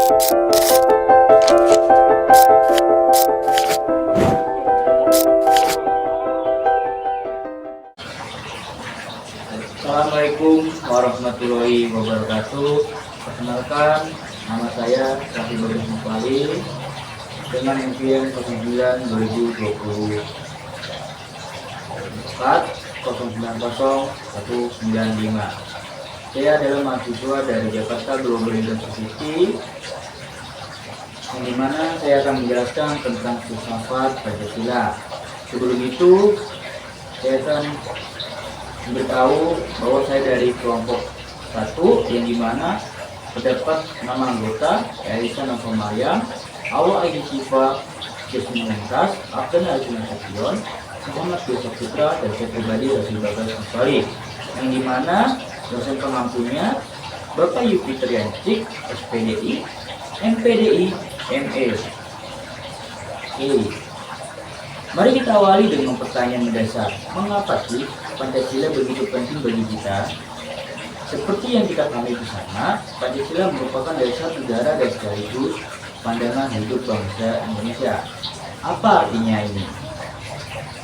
Assalamualaikum warahmatullahi wabarakatuh. Perkenalkan, nama saya Rafi Bagus Mufali dengan NPM 09/2024 090195. Saya adalah mahasiswa dari Jakarta Global University, yang dimana saya akan menjelaskan tentang filsafat Pancasila. Sebelum itu, saya akan memberitahu bahwa saya dari kelompok 1, yang dimana terdapat 6 anggota, Elisa Nova Maryam, Awa Aidi Siva, Jasmine Mentas, Abdan Alvin Nasution, Muhammad Yusuf Putra, dan saya pribadi Rasul Bagas Mufali, yang dimana dosen pengampunya Bapak Yuki Triancik, SPDI, MPDI, ME. Mari kita awali dengan pertanyaan mendasar. Mengapa sih Pancasila begitu penting bagi kita? Seperti yang kita pahami bersama, Pancasila merupakan dasar negara dan sekaligus pandangan hidup bangsa Indonesia. Apa artinya ini?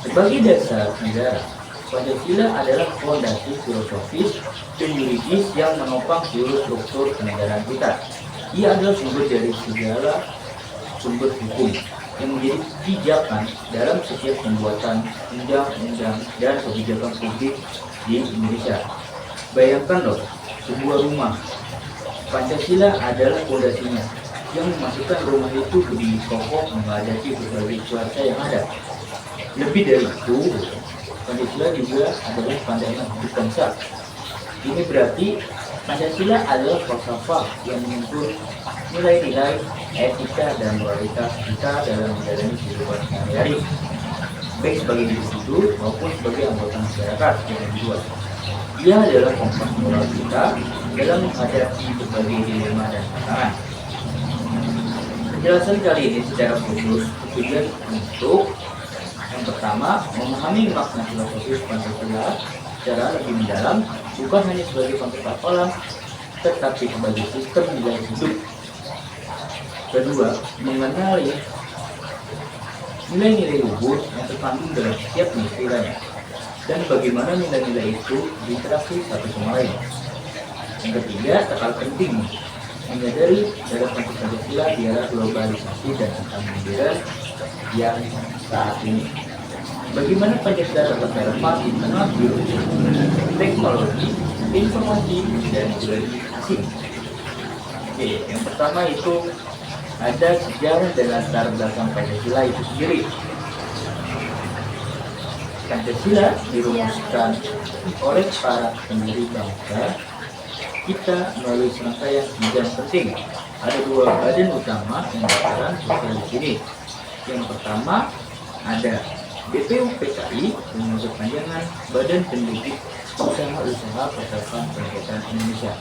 Sebagai dasar negara, Pancasila adalah fondasi filosofis dan yuridis yang menopang seluruh struktur kenegaraan kita. Ia adalah sumber dari segala sumber hukum yang menjadi pijakan dalam setiap pembuatan undang-undang dan kebijakan publik di Indonesia. Bayangkan loh, sebuah rumah, Pancasila adalah fondasinya yang memastikan rumah itu berdiri kokoh menghadapi berbagai cuaca yang ada. Lebih dari itu, Pancasila juga adalah pandangan hidup bangsa. Ini berarti Pancasila adalah falsafah yang menuntut nilai-nilai etika dan moralitas kita dalam menjalani kehidupan sehari-hari, baik sebagai individu maupun sebagai anggota masyarakat yang kedua. Ia adalah kompas moral kita dalam menghadapi berbagai dilema dan tantangan. Penjelasan kali ini secara khusus tujuan untuk yang pertama, memahami makna filosofis Pancasila secara lebih mendalam, bukan hanya sebagai konsep hafalan, tetapi sebagai sistem nilai hidup. Kedua, mengenali nilai-nilai luhur yang terkandung dalam setiap nilainya dan bagaimana nilai-nilai itu berinteraksi satu sama lain. Yang ketiga, tak kalah penting, menyadari dalam konteks Pancasila di era globalisasi dan tentang modern yang saat ini. Bagaimana Pancasila dapat relevan di tengah biologi, teknologi, informasi, dan budaya asing. Oke, yang pertama itu ada sejarah dan latar belakang Pancasila itu sendiri. Pancasila dirumuskan oleh para pendiri bangsa kita melalui serangkaian bidang penting. Ada 2 badan utama yang berperan besar di sini. Yang pertama ada BPUPKI dengan kepanjangan Badan Pendidik Usaha-Usaha Persatuan Pendidikan Indonesia.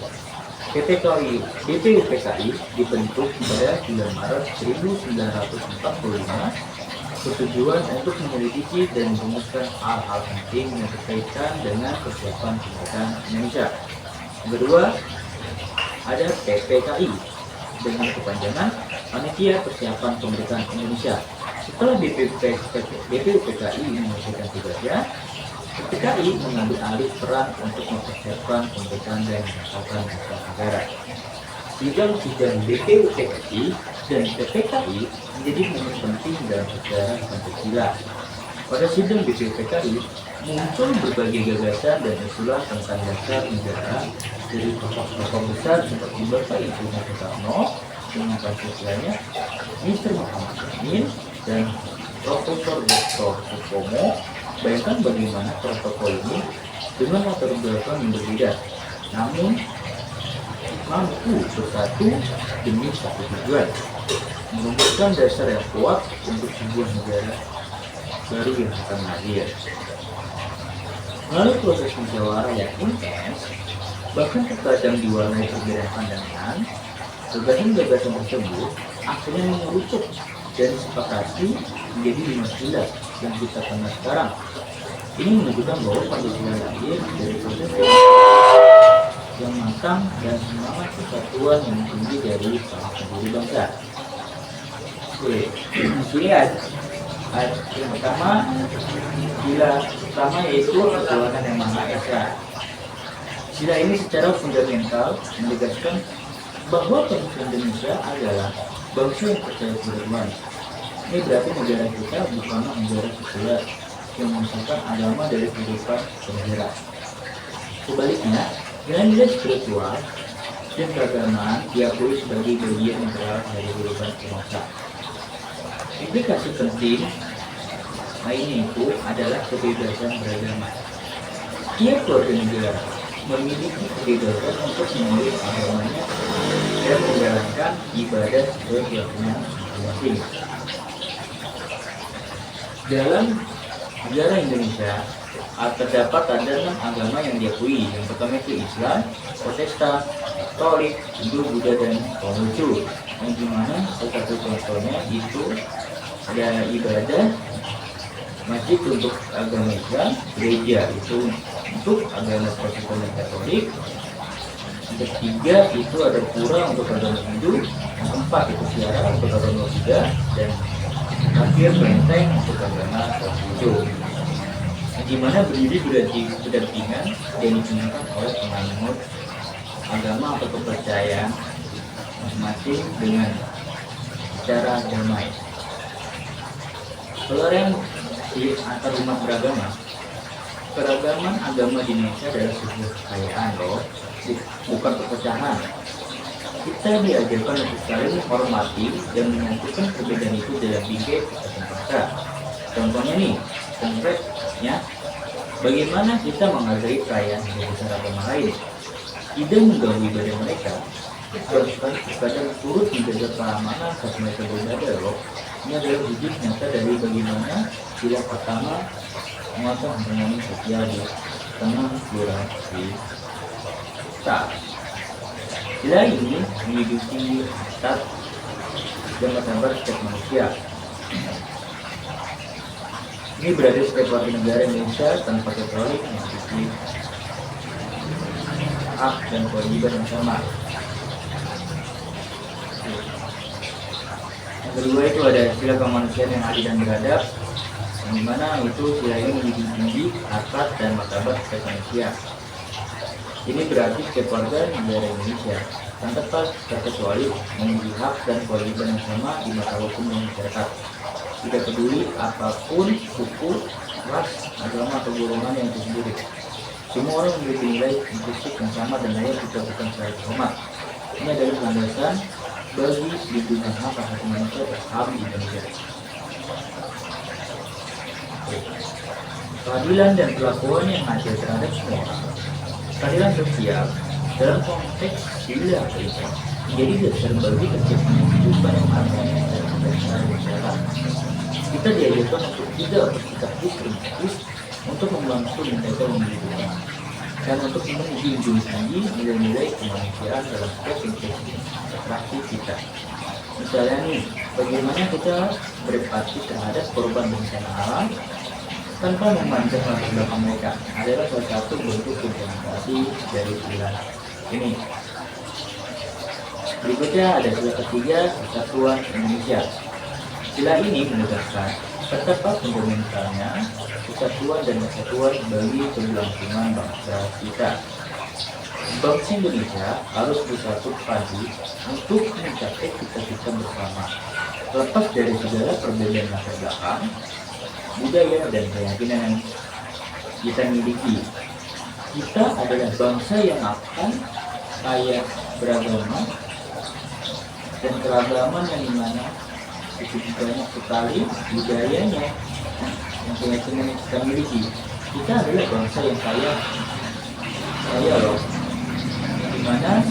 BPUPKI dibentuk pada 9 Maret 1945 bertujuan untuk menyelidiki dan merumuskan hal-hal penting yang berkaitan dengan persiapan kemerdekaan Indonesia. Yang kedua, ada PPKI dengan kepanjangan Panitia Persiapan Kemerdekaan Indonesia. Setelah BPUPKI menyelesaikan tugasnya, PPKI mengambil alih peran untuk mempersiapkan kemerdekaan dan mengesahkan bangsa negara. Sidang-sidang BPUPKI dan PPKI menjadi momen penting dalam sejarah Pancasila. Pada sidang BPUPKI muncul berbagai gagasan dan usulan tentang dasar negara dari tokoh-tokoh besar seperti Bapak Ibu Soekarno dengan Pancasilanya, Mr. Muhammad Yamin, dan Profesor Dr. Supomo. Bayangkan bagaimana protokol ini dengan latar belakang yang berbeda, namun mampu bersatu demi satu tujuan, merumuskan dasar yang kuat untuk sebuah negara baru yang akan lahir. Melalui proses musyawarah yang intens, bahkan terkadang diwarnai perbedaan pandangan, gagasan-gagasan tersebut akhirnya mengerucut dan disepakati menjadi 5 pilar yang kita kenal sekarang. Ini menunjukkan bahwa Pancasila lahir dari proses yang matang, dan semangat persatuan yang tinggi dari para pendiri bangsa. Oke, sini yang pertama, sila pertama yaitu Ketuhanan Yang Maha Esa. Sila ini secara fundamental menegaskan bahwa bangsa Indonesia adalah bangsa yang percaya kepada Tuhan. Ini berarti negara kita bukanlah negara sekuler yang memisahkan agama dari kehidupan bernegara. Sebaliknya, nilai-nilai spiritual dan keagamaan diakui sebagai bagian integral dari kehidupan bangsa. Implikasi penting lainnya itu adalah kebebasan beragama. Tiap warga negara memiliki kebebasan untuk memilih agamanya dan menjalankan ibadah sesuai keyakinan masing-masing. Dalam negara Indonesia terdapat ada 6 agama yang diakui. Yang pertama itu Islam, Protestan, Katolik, Hindu, Buddha, dan Konghucu. Yang dimana salah satu contohnya itu ada ibadah masjid untuk agama Islam, gereja itu untuk agama Protestan dan Katolik. Yang ketiga itu ada pura untuk agama Hindu. Yang keempat itu siara untuk agama Buddha, dan terakhir benteng untuk agama Konghucu. Di mana berdiri berdampingan dan digunakan oleh penganut agama atau kepercayaan masing-masing dengan cara damai. Toleransi antar umat beragama. Keragaman agama di Indonesia adalah sebuah kekayaan loh, bukan perpecahan. Kita diajarkan untuk saling menghormati dan menyatukan perbedaan itu dalam bingkai kesatuan bangsa. Contohnya nih, konkretnya, bagaimana kita menghargai perayaan besar agama lain, tidak mengganggu ibadah mereka, bahkan kadang turut menjaga keamanan saat mereka beribadah loh. Ini adalah wujud nyata dari bagaimana sila pertama mengatur harmoni sosial di tengah pluralitas. Sila ini menghidupi hasrat dan martabat setiap manusia. Ini berada setiap warga negara Indonesia tanpa kecuali memiliki hak dan kewajiban yang sama. Yang kedua itu ada sila kemanusiaan yang adil dan beradab, yang dimana itu sila ini menjunjung tinggi harkat dan martabat setiap manusia. Ini berarti setiap warga negara Indonesia tanpa terkecuali memiliki hak dan kewajiban yang sama di mata hukum dan masyarakat. Tidak peduli apapun suku, ras, agama atau golongan yang tersebut. Semua orang memiliki nilai prinsip yang sama dan layak diperlakukan secara hormat. Ini adalah landasan bagi lindungan hak asasi manusia terham di Indonesia. Keadilan dan perlakuan yang adil terhadap semua orang. Keadilan sosial dalam konteks sila itu menjadi dasar bagi terciptanya kehidupan yang harmonis dan berkeadilan. Kita diajarkan untuk tidak bersikap kritis untuk membantu mereka memiliki dan untuk menjunjung tinggi nilai-nilai kemanusiaan dalam setiap interaksi kita. Misalnya nih, bagaimana kita berempati terhadap korban bencana alam tanpa memandang latar belakang mereka adalah salah satu bentuk implementasi dari sila ini. Berikutnya ada sila ketiga, Persatuan Indonesia. Sila ini menegaskan betapa fundamentalnya kesatuan dan kesatuan bagi keberlangsungan bangsa kita. Bangsa Indonesia harus bersatu padu untuk mencapai cita-cita bersama. Lepas dari segala perbedaan latar belakang, budaya dan keyakinan yang kita miliki, kita adalah bangsa yang akan kaya beragama dan keragaman yang dimana itu banyak sekali budayanya yang keyakinan yang kita miliki. Kita adalah bangsa yang kaya loh, dimana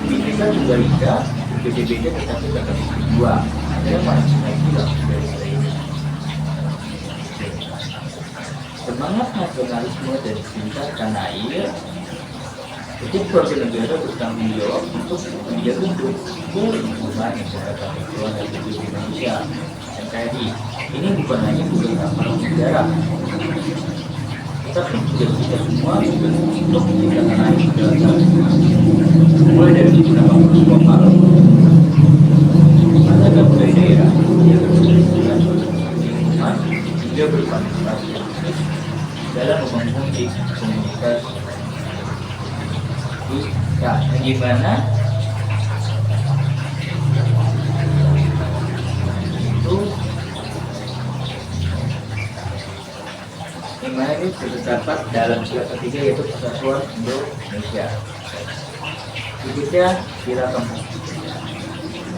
kita juga tidak beda-beda tetapi tetap dua. Ada yang mana kita bilang dari saya ini. Semangat nasionalisme dan cinta tanah air. Setiap warga negara bertanggung jawab untuk menjaga lingkungan yang terdapat keluar dari Indonesia. NKRI ini bukan hanya tugas aparat negara, Tapi juga kita semua juga untuk menciptakan air segala mulai dari menggunakan sebuah palu. Ada budaya daerah yang berkaitan lingkungan hingga berpartisipasi aktif dalam membangun komunitas yang gimana itu terdapat dalam sila ketiga yaitu Persatuan Indonesia. Berikutnya sila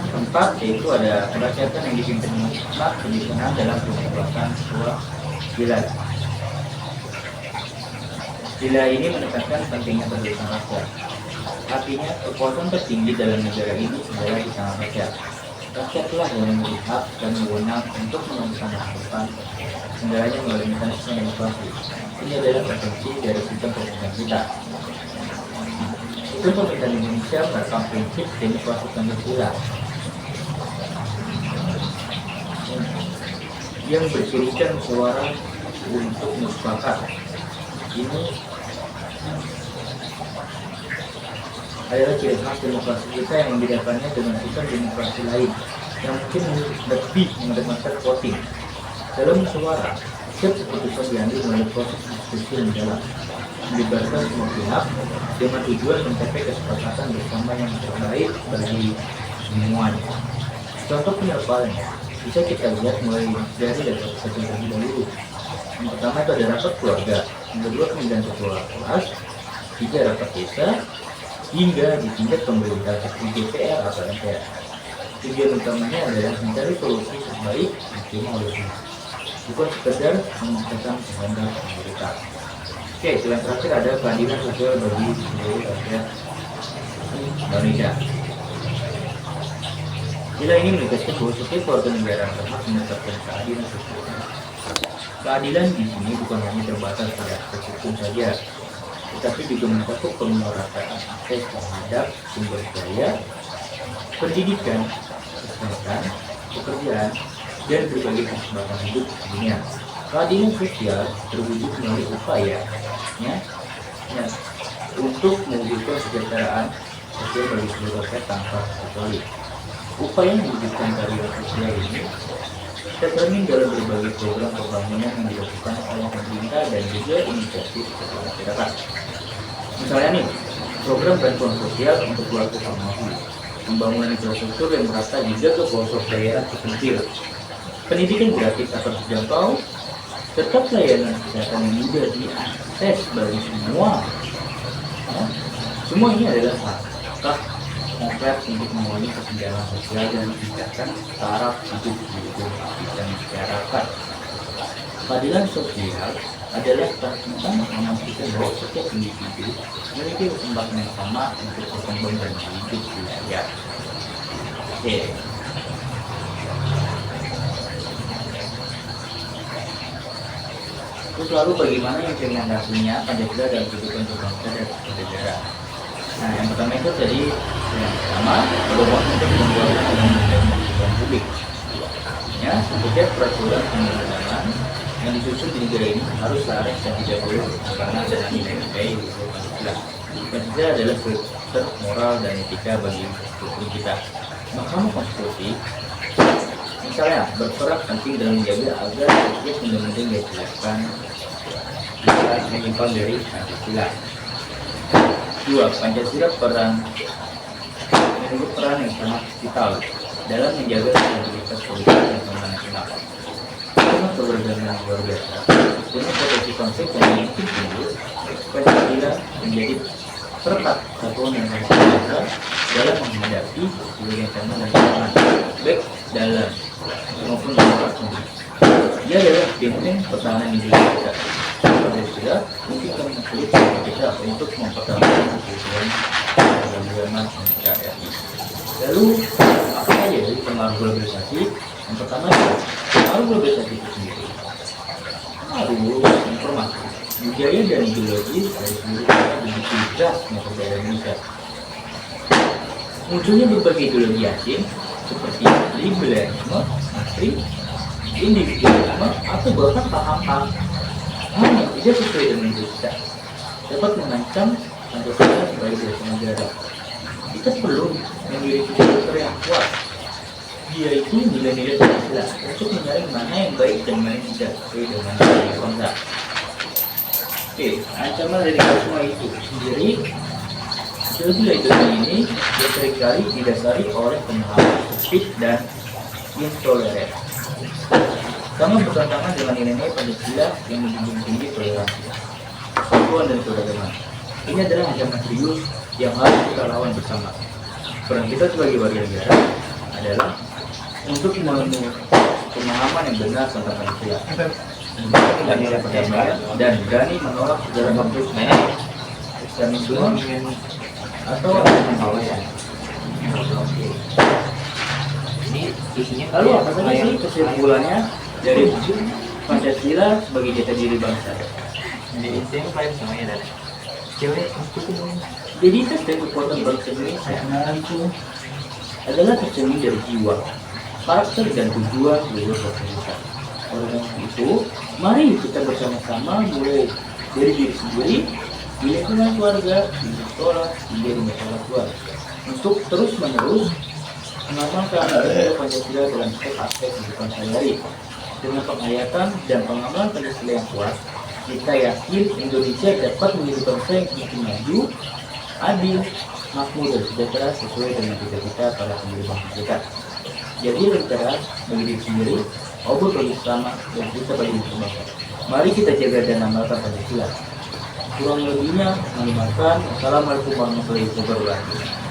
keempat yaitu ada kerakyatan yang dipimpin umat kebijaksanaan dalam penguasaan sebuah wilayah. Sila ini menekankan pentingnya kedaulatan rakyat. Artinya kekuasaan tertinggi dalam negara ini adalah di tangan rakyat. Rakyatlah yang memiliki hak dan wewenang untuk menentukan masa depan negaranya melalui mekanisme demokrasi. Ini adalah esensi dari sistem pemerintahan kita. Sistem pemerintahan Indonesia menerapkan prinsip demokrasi Pancasila yang bercirikan suara untuk mufakat. Ini adalah ciri khas demokrasi kita yang membedakannya dengan sistem demokrasi lain yang mungkin lebih mengedepankan voting. Dalam musyawarah, setiap keputusan diambil melalui proses diskusi yang dalam, melibatkan semua pihak dengan tujuan mencapai kesepakatan bersama yang terbaik bagi semuanya. Contoh penyerpaannya bisa kita lihat mulai dari rapat satu terlebih dahulu. Yang pertama itu ada rapat keluarga, yang kedua pemilihan ketua kelas, tiga rapat desa, hingga di tingkat pemerintah seperti DPR atau MPR. Tujuan utamanya adalah mencari solusi terbaik yang diterima oleh semua, bukan sekedar memaksakan kehendak pemerintah. Oke, yang terakhir ada keadilan sosial bagi seluruh rakyat Indonesia. Sila ini menegaskan bahwa setiap warga negara berhak mendapatkan keadilan sosial. Keadilan di sini bukan hanya terbatas pada aspek hukum saja, tetapi juga mencakup pemerataan akses terhadap sumber daya, pendidikan, kesehatan, pekerjaan, dan berbagai kesempatan hidup di dunia. Keadilan sosial terwujud melalui upaya untuk mewujudkan kesejahteraan sosial bagi seluruh rakyat tanpa terkecuali. Upaya mewujudkan keadilan sosial ini tercermin dalam berbagai program pembangunan yang dilakukan oleh pemerintah dan juga inisiatif masyarakat. Misalnya nih, program bantuan sosial untuk keluarga tak mampu, pembangunan infrastruktur yang merata juga ke pelosok daerah terpencil, pendidikan gratis atau terjangkau, serta pelayanan kesehatan yang mudah diakses bagi semua. Semua ini adalah langkah konkret untuk memenuhi kesenjangan sosial dan meningkatkan taraf hidup di masyarakat. Keadilan sosial adalah tentang memastikan bahwa setiap individu memiliki kesempatan yang sama untuk berkembang dan hidup di rakyat. Oke. Terus lalu bagaimana implementasinya Pancasila dalam kehidupan berbangsa dan bernegara? Nah, yang pertama itu tadi yang pertama bahwa untuk membuat undang-undang publik. Ya, setiap peraturan perundang-undangan yang disusun di negara ini harus selaras dan tidak boleh bertentangan dengan nilai-nilai Pancasila. Pancasila adalah filter moral dan etika bagi hukum kita. Mahkamah Konstitusi misalnya berperan penting dalam menjaga agar setiap undang-undang yang dilakukan bisa menyimpang dari Pancasila. 2. Pancasila memiliki peran yang sangat vital dalam menjaga stabilitas politik dan keamanan nasional. Karena keberagaman yang luar biasa, dengan potensi konflik yang mungkin timbul, Pancasila menjadi perekat satuan yang sangat besar dalam menghadapi berbagai ancaman dan tantangan, baik dalam maupun luar negeri. Dia adalah benteng pertahanan Indonesia. Pancasila mungkin akan sulit bagi kita untuk mempertahankan keutuhan keberagaman NKRI. Lalu apa saja dari pengaruh globalisasi? Yang pertama, pengaruh globalisasi itu sendiri. Pengaruh informasi, budaya dan ideologi dari seluruh dunia begitu jelas masuk ke Indonesia. Munculnya berbagai ideologi asing seperti liberalisme, individualisme, atau bahkan paham-paham hal yang tidak sesuai dengan diri kita dapat mengancam Pancasila sebagai dasar negara. Kita perlu memiliki filter yang kuat, yaitu nilai-nilai Pancasila, untuk menyaring mana yang baik dan mana yang tidak sesuai dengan nilai bangsa. Oke, ancaman dari semua itu sendiri, ideologi ini yang seringkali didasari oleh pemahaman sempit dan intoleran, sangat bertentangan dengan nilai-nilai Pancasila yang menjunjung tinggi toleransi, persatuan dan keberagaman. Ini adalah ancaman serius yang harus kita lawan bersama. Peran kita sebagai warga negara adalah untuk memenuhi pemahaman yang benar tentang Pancasila, nilai perdamaian, dan berani menolak segala bentuk ekstremisme atau penolakan. Ini isinya Lalu apa saja sih kesimpulannya dari Pancasila sebagai jati diri bangsa? di isinya paling semuanya dari cewek itu Identitas dan kekuatan bangsa Indonesia itu adalah tercermin dari jiwa, karakter dan tujuan seluruh bangsa kita. Oleh karena itu, mari kita bersama-sama mulai dari diri sendiri, di lingkungan keluarga, di sekolah, hingga di masyarakat luas, untuk terus-menerus mengamalkan nilai Pancasila dalam setiap aspek kehidupan sehari-hari. Dengan penghayatan dan pengamalan Pancasila yang kuat, kita yakin Indonesia dapat menjadi bangsa yang semakin maju, adil, makmur dan sejahtera sesuai dengan cita-cita para pendiri bangsa kita. Jadi negara bagi diri sendiri, obor bagi sesama, dan kita bagi bangsa. Mari kita jaga dan amalkan Pancasila. Kurang lebihnya, mengimakan. Assalamualaikum warahmatullahi wabarakatuh.